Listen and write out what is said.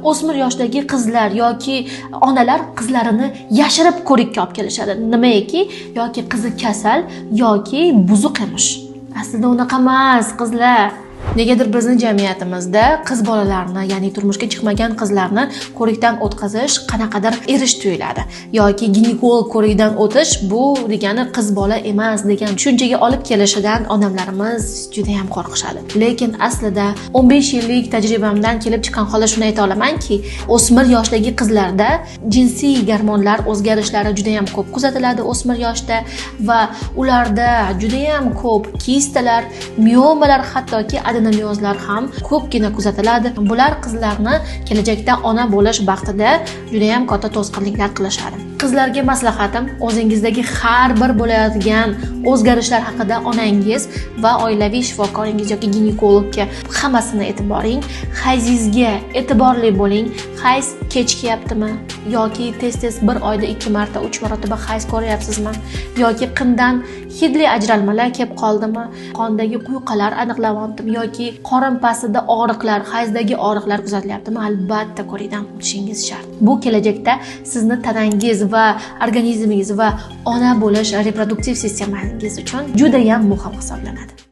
O'smir yoshdagi qizlar yoki onalar qizlarini yashirib ko'rikka olib kelishadi. Nimaiki, yoki qizi kasal yoki buzuq emish. Aslida unaqa emas, qizlar. Negadir bizning jamiyatimizda qiz bolalarni, ya'ni turmushga chiqmagan qizlarni ko'rikdan o'tkazish qanaqadir erish tuyuladi yoki ginekolog ko'rikdan o'tish bu degani qiz bola emas degan tushunchaga olib kelishidan odamlarimiz juda ham qo'rqishadi. Lekin aslida 15 yillik tajribamdan kelib chiqqan holda shuni ayta olamanki, o'smir yoshdagi qizlarda jinsiy gormonlar o'zgarishlari juda ham ko'p kuzatiladi o'smir yoshda va ularda juda ham ko'p kistalar, miomalar, hattoki adenomiyozlar ham ko'pgina kuzatiladi. Bular qizlarni kelajakda ona bo'lish vaqtida juda ham katta to'sqinliklar qilishadi. Qizlarga maslahatim, o'zingizdagi har bir bo'layotgan o'zgarishlar haqida onangiz va oilaviy shifokoringiz yoki ginekologga hammasini aytib boring. Hayzingizga e'tiborli bo'ling. Hayz kechikyaptimi yoki tez-tez bir oyda 2 marta, 3 marotaba hayz ko'ryapsizmi yoki qindan hidli ajralmalar kelib qoldimi, qondagi quyqalar aniqlanyaptimi yoki qorin pastida og'riqlar, hayzdagi og'riqlar kuzatilyaptimi, albatta ko'rikdan o'tishingiz shart. Bu kelajakda sizni tanangiz va organizmingiz va ona bo'lish reproduktiv sistemangiz uchun juda ham muhim hisoblanadi.